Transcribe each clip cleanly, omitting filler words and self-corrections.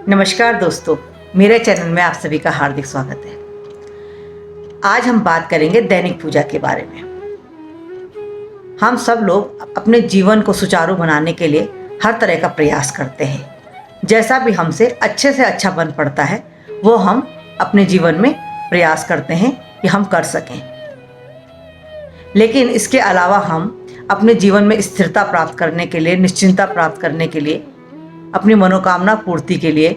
नमस्कार दोस्तों, मेरे चैनल में आप सभी का हार्दिक स्वागत है। आज हम बात करेंगे दैनिक पूजा के बारे में। हम सब लोग अपने जीवन को सुचारू बनाने के लिए हर तरह का प्रयास करते हैं। जैसा भी हमसे अच्छे से अच्छा बन पड़ता है वो हम अपने जीवन में प्रयास करते हैं कि हम कर सकें। लेकिन इसके अलावा हम अपने जीवन में स्थिरता प्राप्त करने के लिए, निश्चिंतता प्राप्त करने के लिए, अपनी मनोकामना पूर्ति के लिए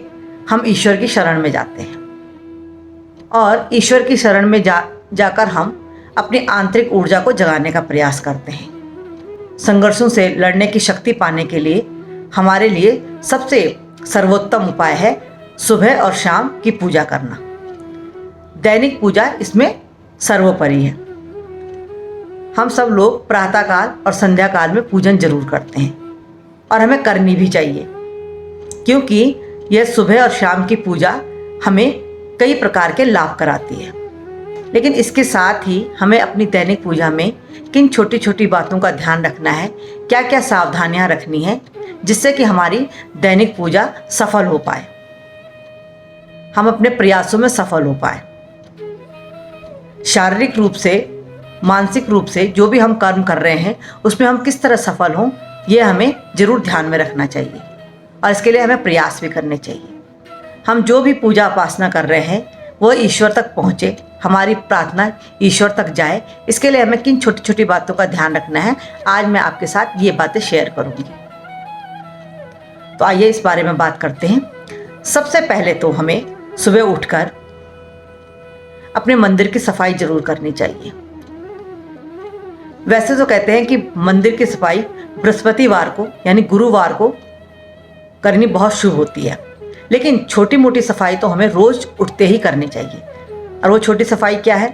हम ईश्वर की शरण में जाते हैं और ईश्वर की शरण में जाकर हम अपनी आंतरिक ऊर्जा को जगाने का प्रयास करते हैं। संघर्षों से लड़ने की शक्ति पाने के लिए हमारे लिए सबसे सर्वोत्तम उपाय है सुबह और शाम की पूजा करना। दैनिक पूजा इसमें सर्वोपरि है। हम सब लोग प्रातःकाल और संध्या काल में पूजन जरूर करते हैं और हमें करनी भी चाहिए, क्योंकि यह सुबह और शाम की पूजा हमें कई प्रकार के लाभ कराती है। लेकिन इसके साथ ही हमें अपनी दैनिक पूजा में किन छोटी छोटी बातों का ध्यान रखना है, क्या क्या सावधानियां रखनी है, जिससे कि हमारी दैनिक पूजा सफल हो पाए, हम अपने प्रयासों में सफल हो पाए। शारीरिक रूप से, मानसिक रूप से जो भी हम कर्म कर रहे हैं उसमें हम किस तरह सफल हों, ये हमें जरूर ध्यान में रखना चाहिए और इसके लिए हमें प्रयास भी करने चाहिए। हम जो भी पूजा उपासना कर रहे हैं वो ईश्वर तक पहुँचे, हमारी प्रार्थना ईश्वर तक जाए, इसके लिए हमें किन छोटी छोटी बातों का ध्यान रखना है, आज मैं आपके साथ ये बातें शेयर करूँगी। तो आइए इस बारे में बात करते हैं। सबसे पहले तो हमें सुबह उठकर अपने मंदिर की सफाई जरूर करनी चाहिए। वैसे तो कहते हैं कि मंदिर की सफाई बृहस्पतिवार को यानी गुरुवार को करनी बहुत शुभ होती है, लेकिन छोटी मोटी सफाई तो हमें रोज उठते ही करनी चाहिए। और वो छोटी सफाई क्या है?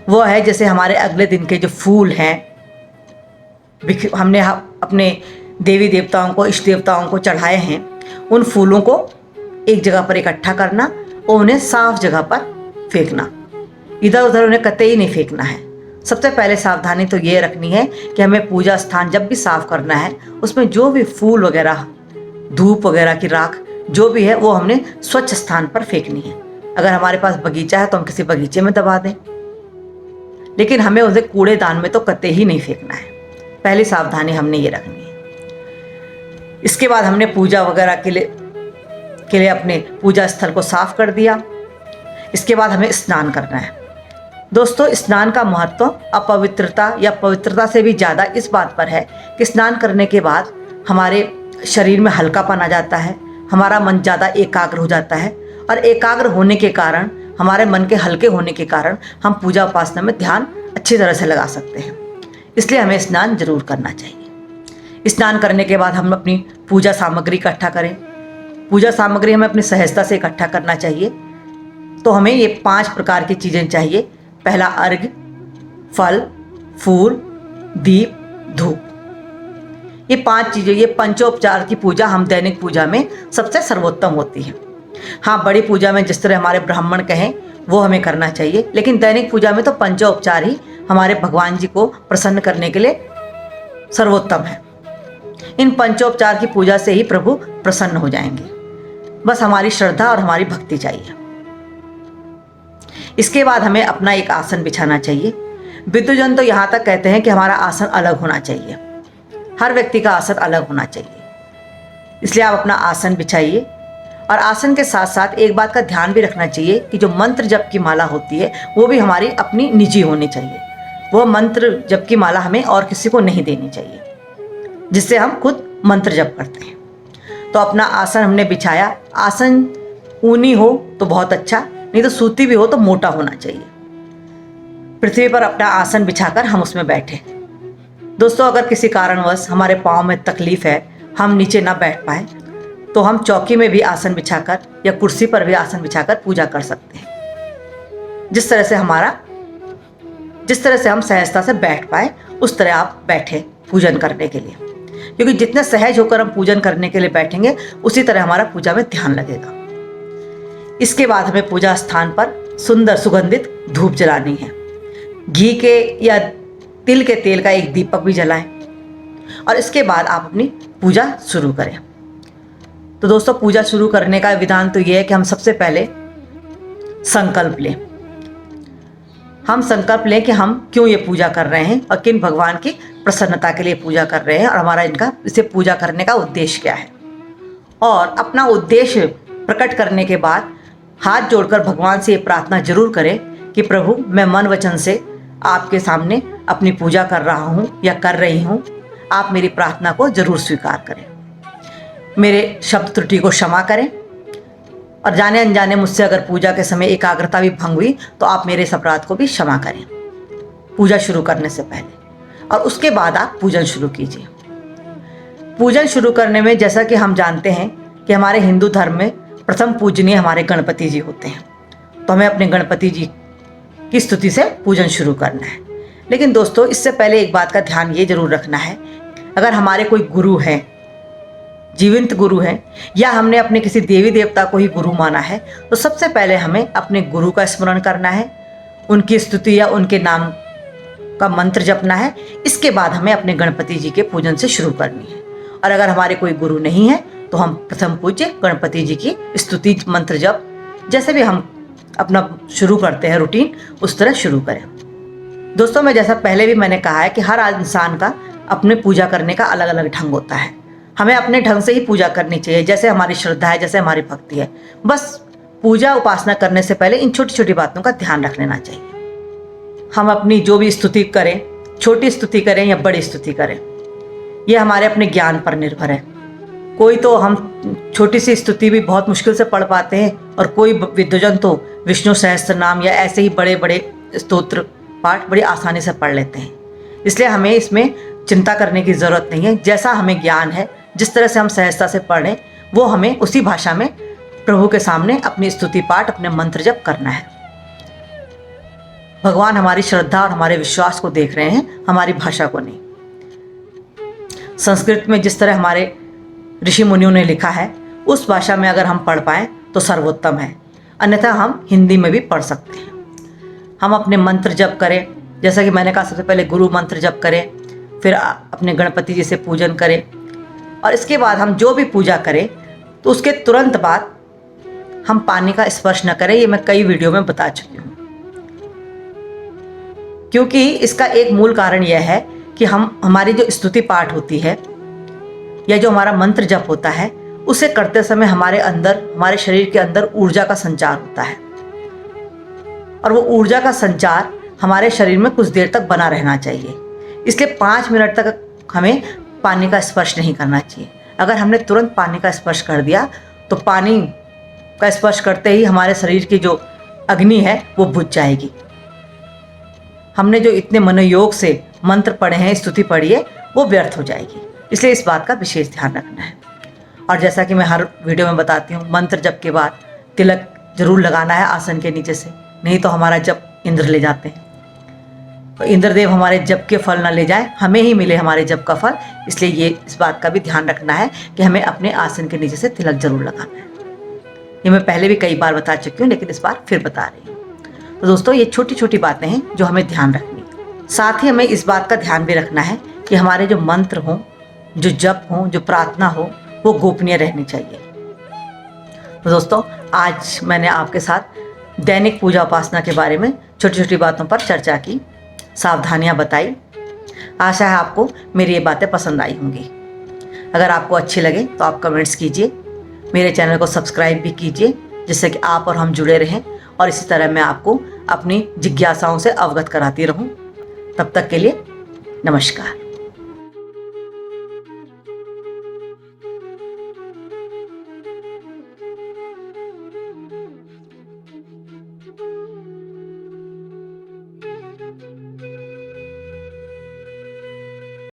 वो है जैसे हमारे अगले दिन के जो फूल हैं, हमने अपने देवी देवताओं को, इष्ट देवताओं को चढ़ाए हैं, उन फूलों को एक जगह पर इकट्ठा करना और उन्हें साफ जगह पर फेंकना। इधर उधर उन्हें कतई नहीं फेंकना है। सबसे पहले सावधानी तो ये रखनी है कि हमें पूजा स्थान जब भी साफ करना है उसमें जो भी फूल वगैरह, धूप वगैरह की राख जो भी है वो हमने स्वच्छ स्थान पर फेंकनी है। अगर हमारे पास बगीचा है तो हम किसी बगीचे में दबा दें, लेकिन हमें उसे कूड़ेदान में तो कतई ही नहीं फेंकना है। पहली सावधानी हमने ये रखनी है। इसके बाद हमने पूजा वगैरह के लिए अपने पूजा स्थल को साफ कर दिया। इसके बाद हमें स्नान करना है। दोस्तों, स्नान का महत्व अपवित्रता या पवित्रता से भी ज़्यादा इस बात पर है कि स्नान करने के बाद हमारे शरीर में हल्कापन आ जाता है, हमारा मन ज़्यादा एकाग्र हो जाता है और एकाग्र होने के कारण, हमारे मन के हल्के होने के कारण हम पूजा उपासना में ध्यान अच्छी तरह से लगा सकते हैं। इसलिए हमें स्नान जरूर करना चाहिए। स्नान करने के बाद हम अपनी पूजा सामग्री इकट्ठा करें। पूजा सामग्री हमें अपनी सहजता से इकट्ठा करना चाहिए। तो हमें ये 5 प्रकार की चीज़ें चाहिए। पहला अर्घ्य, फल, फूल, दीप, धूप। ये 5 चीज़ें, ये पंचोपचार की पूजा हम दैनिक पूजा में सबसे सर्वोत्तम होती है। हाँ, बड़ी पूजा में जिस तरह हमारे ब्राह्मण कहें वो हमें करना चाहिए, लेकिन दैनिक पूजा में तो पंचोपचार ही हमारे भगवान जी को प्रसन्न करने के लिए सर्वोत्तम है। इन पंचोपचार की पूजा से ही प्रभु प्रसन्न हो जाएंगे। बस हमारी श्रद्धा और हमारी भक्ति चाहिए। इसके बाद हमें अपना एक आसन बिछाना चाहिए। विद्वजन तो यहाँ तक कहते हैं कि हमारा आसन अलग होना चाहिए। हर व्यक्ति का आसन अलग होना चाहिए। इसलिए आप अपना आसन बिछाइए और आसन के साथ साथ एक बात का ध्यान भी रखना चाहिए कि जो मंत्र जप की माला होती है वो भी हमारी अपनी निजी होनी चाहिए। वो मंत्र जप की माला हमें और किसी को नहीं देनी चाहिए, जिससे हम खुद मंत्र जप करते हैं। तो अपना आसन हमने बिछाया। आसन ऊनी हो तो बहुत अच्छा, नहीं तो सूती भी हो तो मोटा होना चाहिए। पृथ्वी पर अपना आसन बिछाकर हम उसमें बैठे। दोस्तों, अगर किसी कारणवश हमारे पाँव में तकलीफ है, हम नीचे ना बैठ पाए, तो हम चौकी में भी आसन बिछाकर या कुर्सी पर भी आसन बिछाकर पूजा कर सकते हैं। जिस तरह से हम सहजता से बैठ पाए उस तरह आप बैठे पूजन करने के लिए, क्योंकि जितने सहज होकर हम पूजन करने के लिए बैठेंगे उसी तरह हमारा पूजा में ध्यान लगेगा। इसके बाद हमें पूजा स्थान पर सुंदर सुगंधित धूप जलानी है। घी के या तिल के तेल का एक दीपक भी जलाएं और इसके बाद आप अपनी पूजा शुरू करें। तो दोस्तों पूजा शुरू करने का विधान तो ये है कि हम सबसे पहले संकल्प लें। हम संकल्प लें कि हम क्यों ये पूजा कर रहे हैं और किन भगवान की प्रसन्नता के लिए पूजा कर रहे हैं और हमारा इनका इसे पूजा करने का उद्देश्य क्या है। और अपना उद्देश्य प्रकट करने के बाद हाथ जोड़कर भगवान से ये प्रार्थना जरूर करें कि प्रभु, मैं मन वचन से आपके सामने अपनी पूजा कर रहा हूँ या कर रही हूँ, आप मेरी प्रार्थना को जरूर स्वीकार करें, मेरे शब्द त्रुटि को क्षमा करें और जाने अनजाने मुझसे अगर पूजा के समय एकाग्रता भी भंग हुई तो आप मेरे इस अपराध को भी क्षमा करें पूजा शुरू करने से पहले। और उसके बाद आप पूजन शुरू कीजिए। पूजन शुरू करने में जैसा कि हम जानते हैं कि हमारे हिंदू धर्म में प्रथम पूजनीय हमारे गणपति जी होते हैं, तो हमें अपने गणपति जी की स्तुति से पूजन शुरू करना है। लेकिन दोस्तों, इससे पहले एक बात का ध्यान ये जरूर रखना है, अगर हमारे कोई गुरु हैं, जीवंत गुरु हैं, या हमने अपने किसी देवी देवता को ही गुरु माना है, तो सबसे पहले हमें अपने गुरु का स्मरण करना है, उनकी स्तुति या उनके नाम का मंत्र जपना है। इसके बाद हमें अपने गणपति जी के पूजन से शुरू करनी है। और अगर हमारे कोई गुरु नहीं है तो हम प्रथम पूज्य गणपति जी की स्तुति मंत्र जप जैसे भी हम अपना शुरू करते हैं रूटीन, उस तरह शुरू करें। दोस्तों, मैं जैसा पहले भी मैंने कहा है कि हर इंसान का अपने पूजा करने का अलग अलग ढंग होता है। हमें अपने ढंग से ही पूजा करनी चाहिए, जैसे हमारी श्रद्धा है, जैसे हमारी भक्ति है। बस पूजा उपासना करने से पहले इन छोटी छोटी बातों का ध्यान रख लेना चाहिए। हम अपनी जो भी स्तुति करें, छोटी स्तुति करें या बड़ी स्तुति करें, ये हमारे अपने ज्ञान पर निर्भर है। कोई तो हम छोटी सी स्तुति भी बहुत मुश्किल से पढ़ पाते हैं और कोई विद्वजन तो विष्णु सहस्त्र नाम या ऐसे ही बड़े बड़े स्तोत्र पाठ बड़ी आसानी से पढ़ लेते हैं। इसलिए हमें इसमें चिंता करने की ज़रूरत नहीं है। जैसा हमें ज्ञान है, जिस तरह से हम सहजता से पढ़ें, वो हमें उसी भाषा में प्रभु के सामने अपनी स्तुति पाठ, अपने मंत्र जप करना है। भगवान हमारी श्रद्धा और हमारे विश्वास को देख रहे हैं, हमारी भाषा को नहीं। संस्कृत में जिस तरह हमारे ऋषि मुनियों ने लिखा है, उस भाषा में अगर हम पढ़ पाएँ तो सर्वोत्तम है, अन्यथा हम हिंदी में भी पढ़ सकते हैं। हम अपने मंत्र जप करें, जैसा कि मैंने कहा, सबसे पहले गुरु मंत्र जप करें, फिर अपने गणपति जी से पूजन करें और इसके बाद हम जो भी पूजा करें तो उसके तुरंत बाद हम पानी का स्पर्श न करें। ये मैं कई वीडियो में बता चुकी हूँ, क्योंकि इसका एक मूल कारण यह है कि हमारी जो स्तुति पाठ होती है या जो हमारा मंत्र जप होता है, उसे करते समय हमारे अंदर, हमारे शरीर के अंदर ऊर्जा का संचार होता है और वो ऊर्जा का संचार हमारे शरीर में कुछ देर तक बना रहना चाहिए। इसलिए 5 मिनट तक हमें पानी का स्पर्श नहीं करना चाहिए। अगर हमने तुरंत पानी का स्पर्श कर दिया तो पानी का स्पर्श करते ही हमारे शरीर की जो अग्नि है वो बुझ जाएगी। हमने जो इतने मनोयोग से मंत्र पढ़े हैं, स्तुति पढ़ी है, वो व्यर्थ हो जाएगी। इसलिए इस बात का विशेष ध्यान रखना है। और जैसा कि मैं हर वीडियो में बताती हूँ, मंत्र जप के बाद तिलक जरूर लगाना है आसन के नीचे से, नहीं तो हमारा जप इंद्र ले जाते हैं। तो इंद्रदेव हमारे जप के फल ना ले जाए, हमें ही मिले हमारे जप का फल। इसलिए ये इस बात का भी ध्यान रखना है कि हमें अपने आसन के नीचे से तिलक जरूर लगाना है। ये मैं पहले भी कई बार बता चुकी हूँ, लेकिन इस बार फिर बता रही हूँ। तो दोस्तों, ये छोटी छोटी बातें हैं जो हमें ध्यान रखनी है। साथ ही हमें इस बात का ध्यान भी रखना है कि हमारे जो मंत्र हों, जो जप हों, जो प्रार्थना हो, वो गोपनीय रहनी चाहिए। तो दोस्तों, आज मैंने आपके साथ दैनिक पूजा उपासना के बारे में छोटी छोटी बातों पर चर्चा की, सावधानियां बताई। आशा है आपको मेरी ये बातें पसंद आई होंगी। अगर आपको अच्छी लगे तो आप कमेंट्स कीजिए, मेरे चैनल को सब्सक्राइब भी कीजिए, जिससे कि आप और हम जुड़े रहें और इसी तरह मैं आपको अपनी जिज्ञासाओं से अवगत कराती रहूं। तब तक के लिए नमस्कार।